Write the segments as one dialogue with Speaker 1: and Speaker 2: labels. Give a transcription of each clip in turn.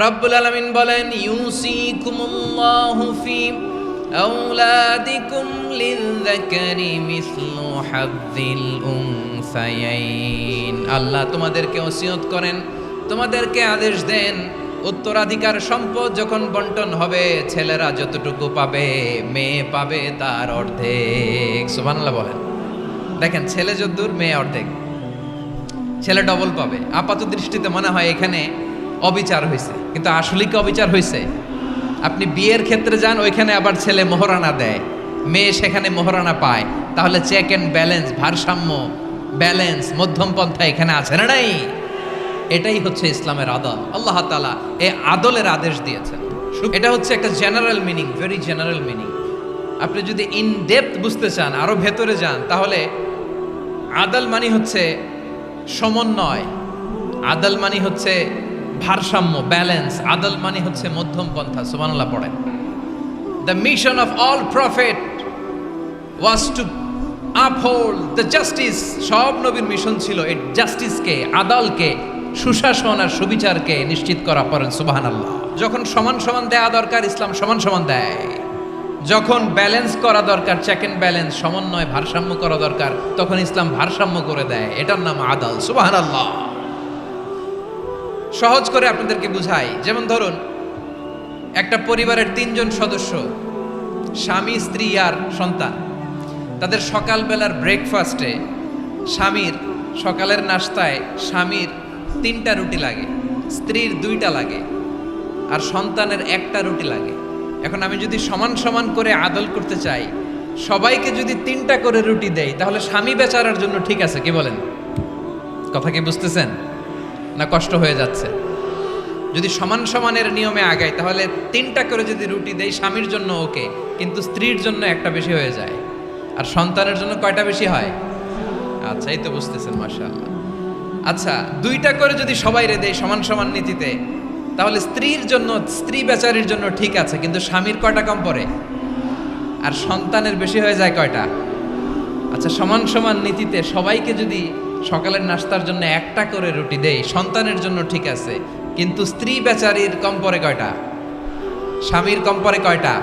Speaker 1: রব্বুল আলামিন বলেন ইউসিকুমুল্লাহু ফি আওলাদিকুম লিযযাকারি মিসলু হাযযিল উনসায়াইন। আল্লাহ তোমাদেরকে ওসিয়ত করেন, তোমাদেরকে আদেশ দেন, উত্তরাধিকার সম্পদ যখন বন্টন হবে ছেলেরা যতটুকু পাবে মেয়ে পাবে তার অর্ধেক। সুবহানাল্লাহ বলেন। দেখেন, ছেলে যদ্দূর মেয়ে অর্ধেক, ছেলে ডবল পাবে। আপাত দৃষ্টিতে মনে হয় এখানে অবিচার হয়েছে, কিন্তু আসলে কি অবিচার হয়েছে? আপনি বিয়ের ক্ষেত্রে যান, ওইখানে আবার ছেলে মোহরানা দেয়, মেয়ে সেখানে মোহরানা পায়। তাহলে চেক অ্যান্ড ব্যালেন্স, ভারসাম্য, ব্যালেন্স, মধ্যম পন্থা এখানে আছে না নাই? এটাই হচ্ছে ইসলামের আদল। আল্লাহ তাআলা এই আদলের আদেশ দিয়েছেন। এটা হচ্ছে একটা general meaning, very general meaning. আপনি যদি ইন ডেপথ বুঝতে চান, আরো ভেতরে যান, তাহলে আদল মানে হচ্ছে সমন্বয়, আদল মানে হচ্ছে ভারসাম্য, ব্যালেন্স। আদল মানে হচ্ছে মধ্যম পন্থা। সুবহানাল্লাহ পড়েন। The mission of all prophet was two uphold the justice. সব নবীর মিশন ছিল এই জাস্টিসকে, আদলকে, সুশাসন আর সুবিচারকে নিশ্চিত করা। পড়েন সুবহানাল্লাহ। যখন সমান সমান দেয়া দরকার, ইসলাম সমান সমান দেয়। যখন ব্যালেন্স করা দরকার, চেক অ্যান্ড ব্যালেন্স, সমন্বয়, ভারসাম্য করা দরকার, তখন ইসলাম ভারসাম্য করে দেয়। এটার নাম আদল। সুবহানাল্লাহ। সহজ করে আপনাদেরকে বুঝাই, যেমন ধরুন একটা পরিবারের 3 জন সদস্য, স্বামী, স্ত্রী আর সন্তান। তাদের সকালবেলার ব্রেকফাস্টে স্বামীর, সকালের নাস্তায় স্বামীর 3টা রুটি লাগে, স্ত্রীর 2টা লাগে, আর সন্তানের 1টা রুটি লাগে। এখন আমি যদি সমান সমান করে আদল করতে চাই, সবাইকে যদি 3টা করে রুটি দেই, তাহলে স্বামী বেচারার জন্য ঠিক আছে? কি বলেন? কথা কি বুঝতেছেন না কষ্ট হয়ে যাচ্ছে? যদি সমান সমানের নিয়মে আগাই, তাহলে 3টা করে যদি রুটি দেই স্বামীর জন্য ওকে, কিন্তু স্ত্রীর জন্য 1টা বেশি হয়ে যায়। আর সন্তানের জন্য কয়টা বেশি হয়? আচ্ছা, এই তো বুঝতেছেন, মাশাআল্লাহ। আচ্ছা, 2টা করে যদি সবাই দেই সমান সমান নীতিতে, তাহলে স্ত্রীর জন্য, স্ত্রী বেচারির জন্য ঠিক আছে, কিন্তু স্বামীর কয়টা কম পড়ে? আর সন্তানের বেশি হয়ে যায় কয়টা? আচ্ছা, সমান সমান নীতিতে সবাইকে যদি সকালের নাস্তার জন্য 1টা করে রুটি দেই, সন্তানের জন্য ঠিক আছে, কিন্তু স্ত্রী বেচারির কম পড়ে কয়টা? স্বামীর কম পড়ে কয়টা?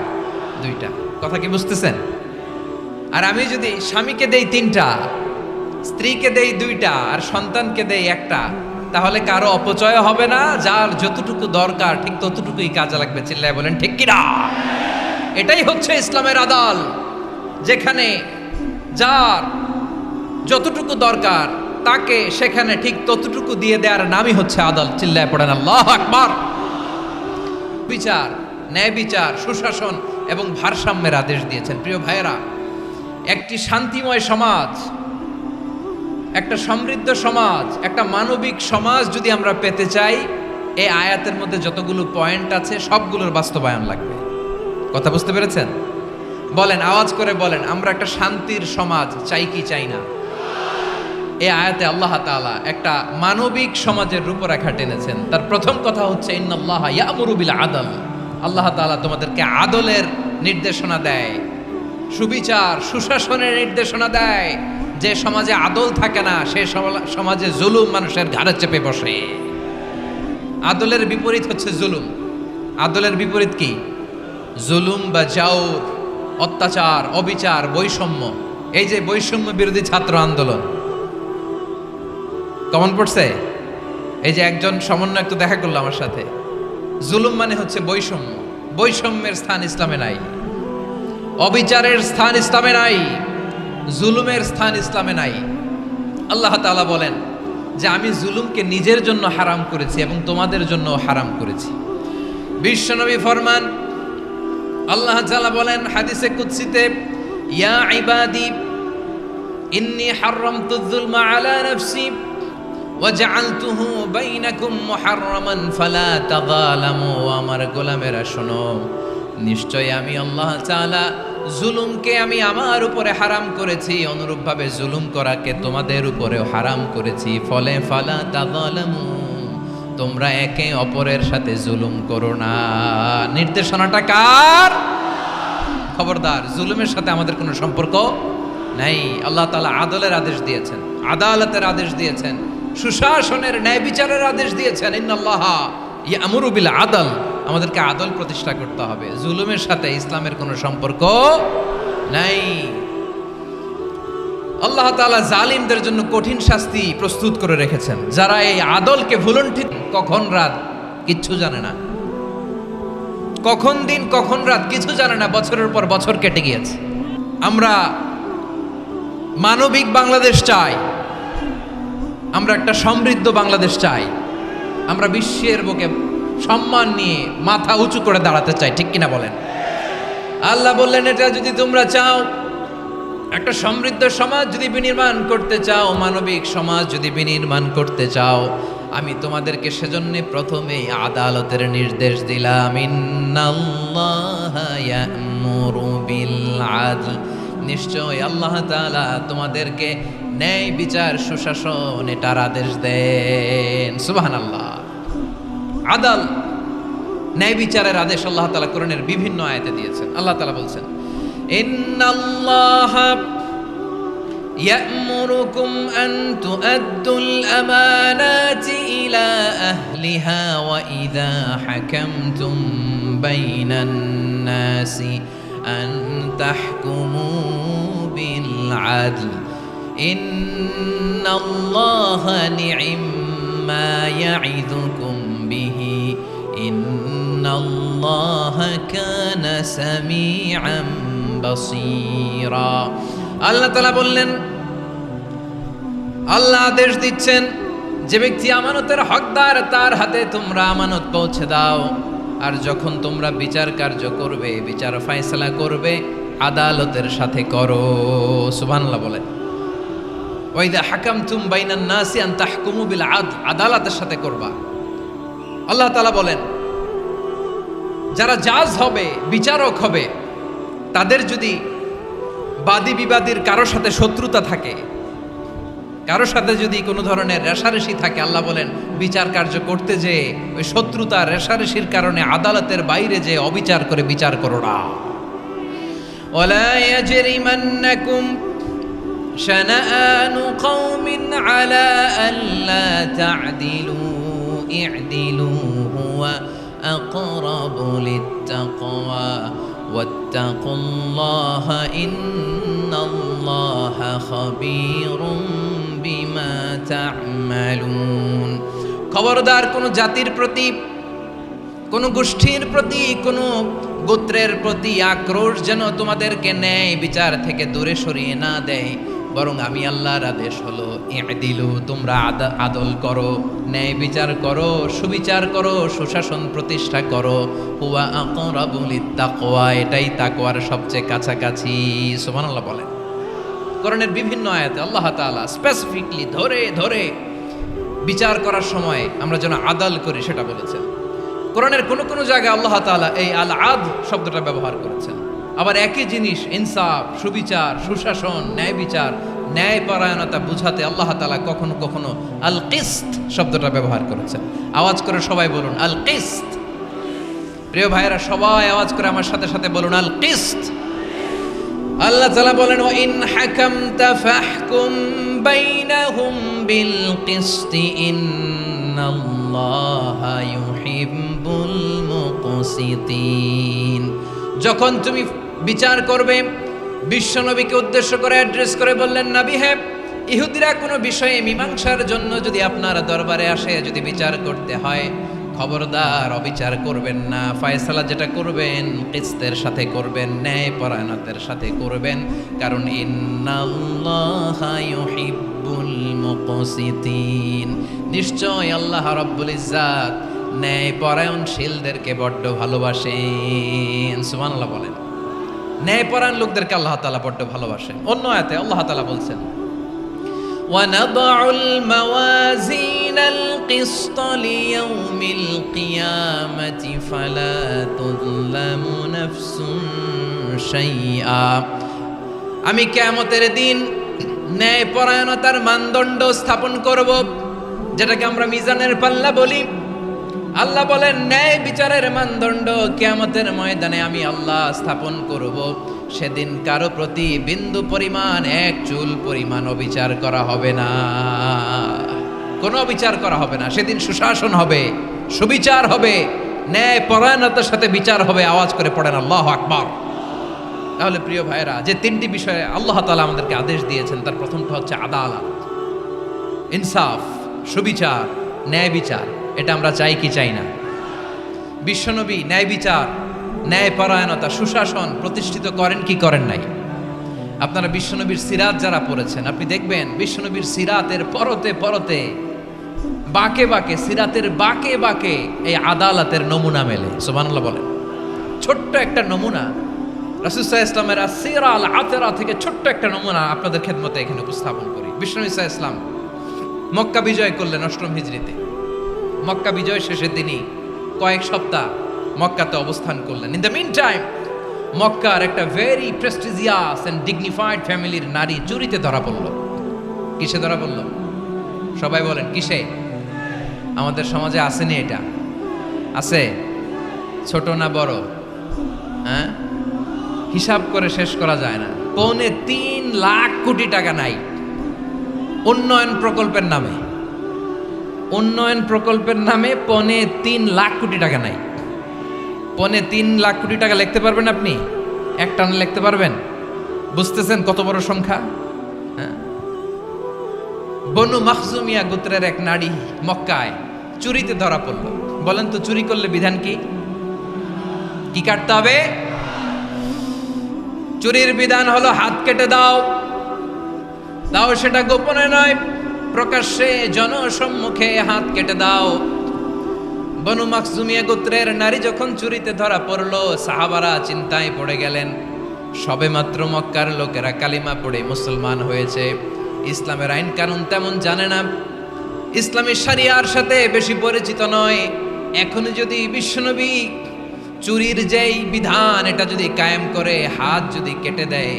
Speaker 1: 2টা। কথা কি বুঝতেছেন? আর আমি যদি স্বামীকে দেই 3টা, স্ত্রীকে দেই 2টা, আর সন্তানকে দেই 1টা, তাহলে কারো অপচয় হবে না। যার যতটুকু দরকার ঠিক ততটুকুই কাজে লাগবে। চিল্লায় বলেন ঠিক কিনা? এটাই হচ্ছে ইসলামের আদল, যেখানে যার যতটুকু দরকার তাকে সেখানে ঠিক ততটুকু দিয়ে দেওয়ার নামই হচ্ছে আদল। চিল্লায় পড়েন আল্লাহু আকবার। বিচার, ন্যায় বিচার, সুশাসন এবং ভারসাম্যের আদেশ দিয়েছেন। প্রিয় ভাইয়েরা, একটি শান্তিময় সমাজ, একটা সমৃদ্ধ সমাজ, একটা মানবিক সমাজ যদি আমরা পেতে চাই, এই আয়াতের মধ্যে যতগুলো পয়েন্ট আছে সবগুলোর বাস্তবায়ন লাগবে। কথা বুঝতে পেরেছেন? বলেন, আওয়াজ করে বলেন, আমরা একটা শান্তির সমাজ চাই কি চাই না? এই আয়াতে আল্লাহ তাআলা একটা মানবিক সমাজের রূপরেখা টেনেছেন। তার প্রথম কথা হচ্ছে ইন্নাল্লাহা ইয়ামুরু বিল আদল। আল্লাহ তাআলা তোমাদেরকে আদলের নির্দেশনা দেয়, সুবিচার, সুশাসনের নির্দেশনা দেয়। যে সমাজে আদল থাকে না, সে সমাজে জুলুম মানুষের ঘাড়ে চেপে বসে। আদলের বিপরীত হচ্ছে জুলুম। আদলের বিপরীত কি? জুলুম বা জাওর, অত্যাচার, অবিচার, বৈষম্য। এই যে বৈষম্য বিরোধী ছাত্র আন্দোলন কমন পড়ছে? এই যে একজন সমন্বয়ক তো দেখা করলো আমার সাথে। জুলুম মানে হচ্ছে বৈষম্য। বৈষম্যের স্থান ইসলামে নাই, অবিচারের স্থান ইসলামে নাই, জুলুমের স্থান ইসলামে নাই। আল্লাহ তাআলা বলেন যে আমি জুলুমকে নিজের জন্য হারাম করেছি এবং তোমাদের জন্য হারাম করেছি। বিশ্বনবী ফরমান, আল্লাহ তাআলা বলেন হাদিসে কুদসিতে, ইয়া ইবাদি ইন্নী হারামতুয যুলমা আলা নাফসি ওয়া জাআলতুহু বাইনাকুম মুহাররামান ফালা তাযালামু। আমার গোলামেরা শোনো, নিশ্চয় আমি আল্লাহ তাআলা জুলুমকে আমি আমার উপরে হারাম করেছি, অনুরূপভাবে জুলুম করাকে তোমাদের উপরেও হারাম করেছি। ফলে ফালা তাযালামু, তোমরা একে অপরের সাথে জুলুম করো না। নির্দেশনাটা কার? খবরদার, জুলুমের সাথে আমাদের কোনো সম্পর্ক নাই। আল্লাহ তাআলা আদলের আদেশ দিয়েছেন, আদালতের আদেশ দিয়েছেন, সুশাসনের, ন্যায় বিচারের আদেশ দিয়েছেন। ইন্নাল্লাহা ইয়ামুরু বিল আদল, আমাদেরকে আদল প্রতিষ্ঠা করতে হবে। জুলুমের সাথে ইসলামের কোনো সম্পর্ক নাই। আল্লাহ তাআলা জালিমদের জন্য কঠিন শাস্তি প্রস্তুত করে রেখেছেন। যারা এই আদলকে ভুলুণ্ঠিত, কখন রাত কিচ্ছু জানে না, কখন দিন কখন রাত কিছু জানে না, বছরের পর বছর কেটে গিয়েছে। আমরা মানবিক বাংলাদেশ চাই, আমরা একটা সমৃদ্ধ বাংলাদেশ চাই, আমরা বিশ্বের বুকে সম্মান নিয়ে মাথা উঁচু করে দাঁড়াতে চাই, ঠিক কিনা বলেন? আল্লাহ বললেন, এটা যদি তোমরা চাও, একটা সমৃদ্ধ সমাজ যদি বিনির্মাণ করতে চাও, মানবিক সমাজ যদি বিনির্মাণ করতে চাও, আমি তোমাদেরকে সেজন্য প্রথমেই আদালতের নির্দেশ দিলাম। ইন্নাল্লাহা ইয়া'মুরু বিল আদল, নিশ্চয় আল্লাহ তাআলা তোমাদেরকে ন্যায় বিচার সুশাসন এটার আদেশ দেন। সুবহানাল্লাহ। আদাল, ন্যায় বিচারের আদেশ আল্লাহ তাআলা কোরআনের বিভিন্ন আয়াতে দিয়েছেন। আল্লাহ তাআলা বলছেন, ইন্নাল্লাহা يأمركم أن تؤدوا الأمانات إلى أهلها وإذا حكمتم بين الناس أن تحكموا بالعدل إن الله نعم ما يعظكم به إن الله كان سميعا بصيرا। আল্লাহ তাআলা বললেন, আল্লাহ আদেশ দিচ্ছেন, যে ব্যক্তি আমানতের হকদার তার হাতে তোমরা আমানত পৌঁছে দাও। আর যখন তোমরা বিচার কার্য করবে, বিচার ফয়সালা করবে, আদালতের সাথে করো। সুবহানাল্লাহ বলেন। ওয়া ইযা হাকামতুম বাইনান নাসি আন তাহকুমু বিল আদল, আদালতের সাথে করবা। আল্লাহ তাআলা বলেন, যারা জাজ হবে, বিচারক হবে, তাদের যদি বাদী বিবাদীর কারোর সাথে শত্রুতা থাকে, কারোর সাথে যদি কোনো ধরনের রেষারেষি থাকে, আল্লাহ বলেন বিচার কার্য করতে যে ওই শত্রুতা রেষারেষির কারণে আদালতের বাইরে যে অবিচার করে বিচার করো না। ওয়ালা ইয়াজরিমান্নাকুম শানাআনু কওমিন আলা আল্লা তা'দিলু ই'দিলু হুয়া আকরাবু লিত্তাকওয়া ওয়াত্তাকুল্লাহা ইন্নাল্লাহা খাবীরুম বিমা তা'মালুন। খবরদার কোন জাতির প্রতি, কোন গোষ্ঠীর প্রতি, কোন গোত্রের প্রতি আক্রোশ যেন তোমাদেরকে ন্যায় বিচার থেকে দূরে সরিয়ে না দেয়, বরং আমি আল্লাহর আদেশ হলো ই'দিলু, তোমরা আদল করো, ন্যায় বিচার করো, সুবিচার করো, সুশাসন প্রতিষ্ঠা করো। হুয়া আকরাবু লিত্তাকওয়া, এটাই তাকওয়ার সবচেয়ে কাছাকাছি। সুবহানাল্লাহ বলেন। কোরআনের বিভিন্ন আয়াতে আল্লাহ তাআলা স্পেসিফিকলি ধরে ধরে বিচার করার সময় আমরা যেন আদল করি সেটা বলেছেন। কোরআনের কোন কোন জায়গায় আল্লাহ তাআলা এই আল আদ শব্দটা ব্যবহার করেছেন। আবার একই জিনিস ইনসাফ, সুবিচার, সুশাসন, ন্যায় বিচার, ন্যায়পরায়ণতা বুঝাতে আল্লাহ তাআলা কখনো কখনো আল কিসত শব্দটা ব্যবহার করেছেন। আওয়াজ করে সবাই বলুন আল কিসত। প্রিয় ভাইরা, সবাই আওয়াজ করে আমার সাথে সাথে বলুন আল কিসত। আল্লাহ তাআলা বলেন, ওয়া ইন হাকামতা ফাহকুম বাইনাহুম বিল কিসতি ইন্নাল্লাহা ইউহিব্বুল মুকসিতিন। যখন তুমি বিচার করবে, বিশ্বনবীকে উদ্দেশ্য করে অ্যাড্রেস করে বললেন, নবী হে, ইহুদিরা কোনো বিষয়ে মীমাংসার জন্য যদি আপনার দরবারে আসে, যদি বিচার করতে হয়, খবরদার অবিচার করবেন না। ফয়সালা যেটা করবেন কিসতের সাথে করবেন, ন্যায় পরায়ণতার সাথে করবেন, কারণ ইন্নাল্লাহা ইউহিব্বুল মুকসিতিন, নিশ্চয় আল্লাহ রাব্বুল ইজ্জাত ন্যায় পরায়ণশীলদেরকে বড্ড ভালোবাসেন। সুবহানাল্লাহ বলেন। ন্যায় পরায়ণ লোকদেরকে আল্লাহ তাআলা বড্ড ভালোবাসেন। অন্য আয়াতে আল্লাহ তাআলা বলছেন, ওয়ানাদউল মাওয়াজিনাল কিসত লিয়াউমিল কিয়ামাতি ফালা তুযলামু নাফসুন শাইআ। আমি কিয়ামতের দিন ন্যায় পরায়ণতার মানদণ্ড স্থাপন করব, যেটাকে আমরা মিজানের পাল্লা বলি। আল্লাহ বলেন, ন্যায় বিচারের মানদণ্ড কিয়ামতের ময়দানে আমি আল্লাহ স্থাপন করব। সেদিন কারো প্রতি বিন্দু পরিমাণ, এক চুল পরিমাণ অবিচার করা হবে না। কোনো বিচার করা হবে না। সেদিন সুশাসন হবে, সুবিচার হবে, ন্যায় পরায়ণতার সাথে বিচার হবে। আওয়াজ করে পড়েন আল্লাহু আকবার। তাহলে প্রিয় ভাইরা, যে তিনটি বিষয়ে আল্লাহ তাআলা আমাদেরকে আদেশ দিয়েছেন, তার প্রথমটা হচ্ছে আদালত, ইনসাফ, সুবিচার, ন্যায় বিচার। এটা আমরা চাই কি চাই না? বিশ্বনবী ন্যায় বিচার, ন্যায় পরায়ণতা, সুশাসন প্রতিষ্ঠিত করেন কি করেন নাই? আপনারা বিশ্বনবীর সিরাত যারা পড়েছেন, আপনি দেখবেন বিশ্বনবীর সিরাতের পরতে পরতে, বাঁকে বাঁকে, সিরাতের বাঁকে বাঁকে এই আদালতের নমুনা মেলে। সুবহানাল্লাহ বলেন। ছোট্ট একটা নমুনা রাসূল সাল্লাল্লাহু আলাইহি ওয়াসাল্লামের আসসিরা আল আতেরা থেকে ছোট্ট একটা নমুনা আপনাদের খেদমতে এখানে উপস্থাপন করি। বিশ্বনবী সাল্লাল্লাহু আলাইহি ওয়াসাল্লাম মক্কা বিজয় করলেন ৮ম হিজরিতে। মক্কা বিজয় শেষের দিনই কয়েক সপ্তাহ মক্কাতে অবস্থান করলেন। ইন দ্য মিন টাইম মক্কার একটা ভেরি প্রেস্টিজিয়াস এন্ড ডিগনিফাইড ফ্যামিলির নারী চুরিতে ধরা পড়ল। কিসে ধরা পড়ল? সবাই বলেন কিসে? আমাদের সমাজে আসেনি এটা? আছে? ছোট না বড়? হ্যাঁ, হিসাব করে শেষ করা যায় না। ৩.৫ লাখ কোটি টাকা নাই উন্নয়ন প্রকল্পের নামে। উন্নয়ন প্রকল্পের নামে ৩.৫ লাখ কোটি টাকা নাই। ৩.৫ লাখ কোটি টাকা লিখতে পারবেন আপনি? এক টানে লিখতে পারবেন? বুঝতেছেন কত বড় সংখ্যা? হ্যাঁ। বনু মাখজুমিয়া গোত্রের এক নারী মক্কায় চুরিতে ধরা পড়ল। বলেন তো চুরি করলে বিধান কি? কি কাটতে হবে? চুরির বিধান হলো হাত কেটে দাও। দাও সেটা গোপনে নয়, প্রকাশ্যে জনসম্মুখে হাত কেটে দাও। বনু মাখজুমিয়া গোত্রের নারী যখন চুরিতে ধরা পড়ল, সাহাবারা চিন্তায় পড়ে গেলেন। সবেমাত্র মক্কার লোকেরা কালিমা পড়ে মুসলমান হয়েছে, ইসলামের আইন কানুন তেমন জানে না, ইসলামী শরিয়ার সাথে বেশি পরিচিত নয়। এখন যদি বিশ্বনবী চুরির যেই বিধান এটা যদি কায়েম করে হাত যদি কেটে দেয়,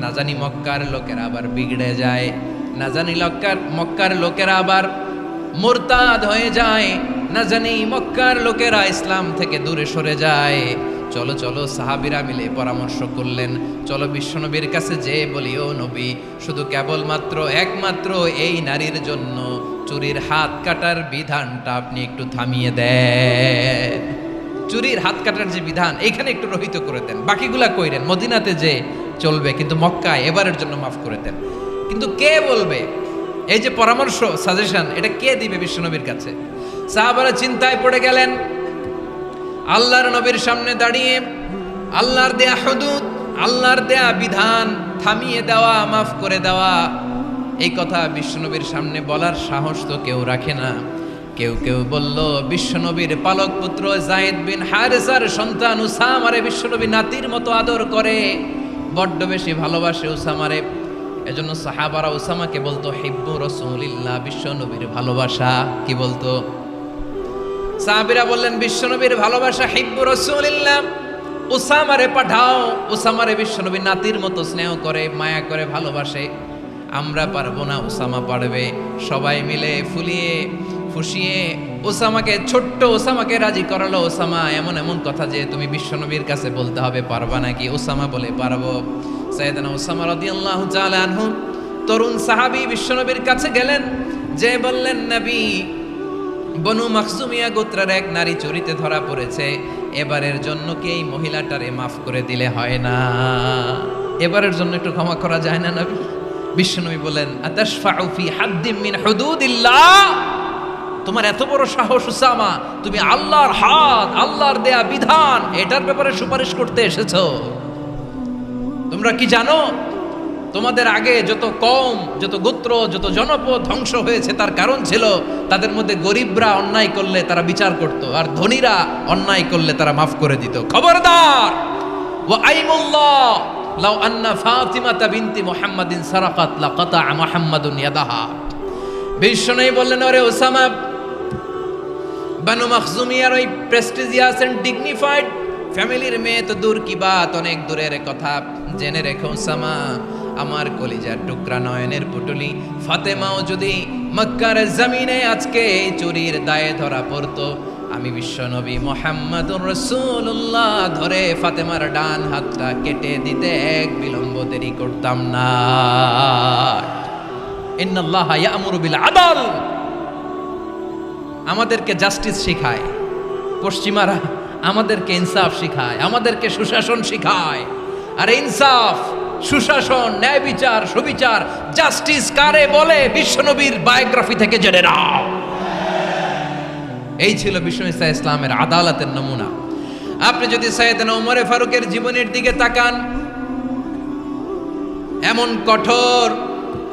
Speaker 1: না জানি মক্কার লোকেরা আবার বিগড়ে যায়, না জানি মক্কার লোকেরা আবার মুরতাদ হয়ে যায়, না জানি মক্কার লোকেরা ইসলাম থেকে দূরে সরে যায়। চলো চলো সাহাবীরা মিলে পরামর্শ করলেন, চলো বিশ্বনবীর কাছে যে বলি, ও নবী, শুধু কেবলমাত্র একমাত্র এই নারীর জন্য চুরির হাত কাটার বিধানটা আপনি একটু থামিয়ে দেন। চুরির হাত কাটার যে বিধান এইখানে একটু রহিত করে দেন, বাকিগুলা কইরেন মদিনাতে যে চলবে, কিন্তু মক্কায় এবারের জন্য মাফ করে দেন। কিন্তু কে বলবে? এই যে পরামর্শ, সাজেশন, এটা কে দিবে বিশ্বনবীর কাছে? সাহাবারা চিন্তায় পড়ে গেলেন। আল্লাহর নবীর সামনে দাঁড়িয়ে আল্লাহর দেয়া হুদুদ, আল্লাহর দেয়া বিধান থামিয়ে দেওয়া, মাফ করে দেওয়া, এই কথা বিশ্বনবীর সামনে বলার সাহস তো কেউ রাখে না। কেউ কেউ বলল, বিশ্বনবীর পালক পুত্র যায়েদ বিন হারেসার সন্তান উসামারে বিশ্বনবী নাতির মতো আদর করে, বড্ড বেশি ভালোবাসে উসামারে। এজন্য সাহাবারা উসামাকে বলতো হিব্বু রাসূলিল্লাহ, বিশ্বনবীর ভালোবাসা। কি বলতো? সাহাবীরা বললেন, বিশ্বনবীর ভালোবাসা হিব্বু রাসূলিল্লাহ, উসামারে পাঠাও। উসামারে বিশ্বনবী নাতির মতো স্নেহ করে, মায়া করে, ভালোবাসে। আমরা পারবো না, উসামা পারবে। সবাই মিলে ফুলিয়ে ফুসিয়ে ওসামাকে, ছোট্ট ওসামাকে রাজি করালো। ওসামা, এমন এমন কথা যে তুমি বিশ্বনবীর কাছে বলতে হবে, পারবা নাকি? ওসামা বলে, পারবো। সাইয়েদনা ওসামা রাদিয়াল্লাহু তাআলা আনহু তরুণ সাহাবী বিশ্বনবীর কাছে গেলেন, যে বললেন, নবী, বনু মাখজুমিয়া গোত্রের এক নারী চুরিতে ধরা পড়েছে, এবারের জন্য কি এই মহিলাটারে মাফ করে দিলে হয় না? এবারের জন্য একটু ক্ষমা করা যায় না নবী? বিশ্বনবী বলেন, আতাশফাউ ফি হাদ্দিম মিন হুদুদিল্লাহ, তোমার এত বড় সাহস উসামা, তুমি আল্লাহর হাত, আল্লাহর দেয়া বিধান, এটার ব্যাপারে সুপারিশ করতে এসেছো? তোমরা কি জানো তোমাদের আগে যত কওম, যত গোত্র, যত জনপদ ধ্বংস হয়েছে তার কারণ ছিল তাদের মধ্যে গরিবরা অন্যায় করলে তারা বিচার করত, আর ধনীরা অন্যায় করলে তারা মাফ করে দিত। খবরদার! ওয়া আইমুল্লাহ লাউ আন্না ফাতিমাতা বিনতি মুহাম্মাদিন সারাকাত লাকাতা মুহাম্মাদুন ইয়াদাহা। বিশ্বনবী বললেন, ওরে ওসামা, বানু মাখজুমিয়ার ওই প্রেস্টিজিয়াস এন্ড ডিগনিফাইড ফ্যামিলির মেয়ে তো দূর কি বাত, অনেক দূরের কথা। জেনে রেখো ওসামা, আমার কলিজার টুকরা, নয়নের পুটুলি ফাতেমাও যদি মক্কার জমিনে আজকে চুরির দায়ে ধরা পড়তো, আমি বিশ্বনবী মুহাম্মাদুর রাসূলুল্লাহ ধরে ফাতেমার ডান হাতটা কেটে দিতে এক বিলম্ব দেরি করতাম না। ইন্নাল্লাহা ইয়া'মুরু বিল আদল, আমাদেরকে জাস্টিস শিখায়, পশ্চিমারা আমাদেরকে ইনসাফ শিখায়, আমাদেরকে সুশাসন শিখায়। আর ইনসাফ, সুশাসন, ন্যায় বিচার, সুবিচার, জাস্টিস কারে বলে বিশ্বনবীর বায়োগ্রাফি থেকে জেনে নাও। এই ছিল বিশ্ব ইসলামের আদালতের নমুনা। আপনি যদি সাইয়েদনা ওমর ফারুকের জীবনের দিকে তাকান, এমন কঠোর,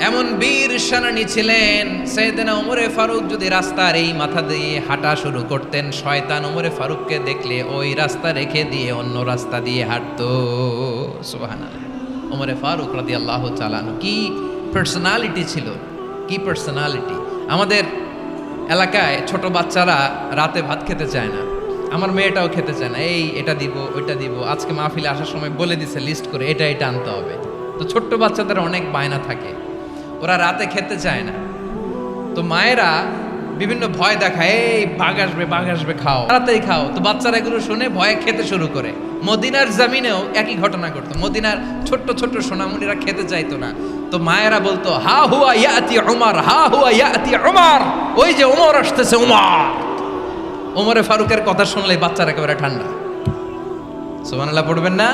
Speaker 1: এমন বীর সেনানী ছিলেন। সাইয়েদনা ওমর ফারুক যদি রাস্তার এই মাথা দিয়ে হাঁটা শুরু করতেন, শয়তান ওমর ফারুককে দেখলে ওই রাস্তা রেখে দিয়ে অন্য রাস্তা দিয়ে হাঁটতো। সুবহানাল্লাহ। ওমর ফারুক রাদিয়াল্লাহু তাআলা আনহু কি পার্সোনালিটি ছিল, কি পার্সোনালিটি। আমাদের এলাকায় ছোট বাচ্চারা রাতে ভাত খেতে চায় না, আমার মেয়েটাও খেতে চায় না। এই এটা দিব, ওইটা দিব, আজকে মাহফিলে আসার সময় বলে দিছে লিস্ট করে এটা এটা আনতে হবে। তো ছোট্ট বাচ্চাদের অনেক বায়না থাকে, ওরা রাতে খেতে চায় না। তো মায়েরা বিভিন্ন ভয় দেখায়, এই বাঘ আসবে, খাও, তাড়াতাড়ি খাও। তো বাচ্চারা এগুলো শুনে ভয়ে খেতে শুরু করে। মদিনার জমিনেও একই ঘটনা ঘটতো। মদিনার ছোট্ট ছোট্ট সোনামণিরা খেতে চাইতো না। তো মায়েরা বলতো, হা হুয়া ইয়াতি উমর, হা হুয়া ইয়াতি উমর, ওই যে ওমর আসতেছে, উমর। ওমরে ফারুকের কথা শুনলে বাচ্চারা একেবারে ঠান্ডা। সুবহানাল্লাহ পড়বেন না?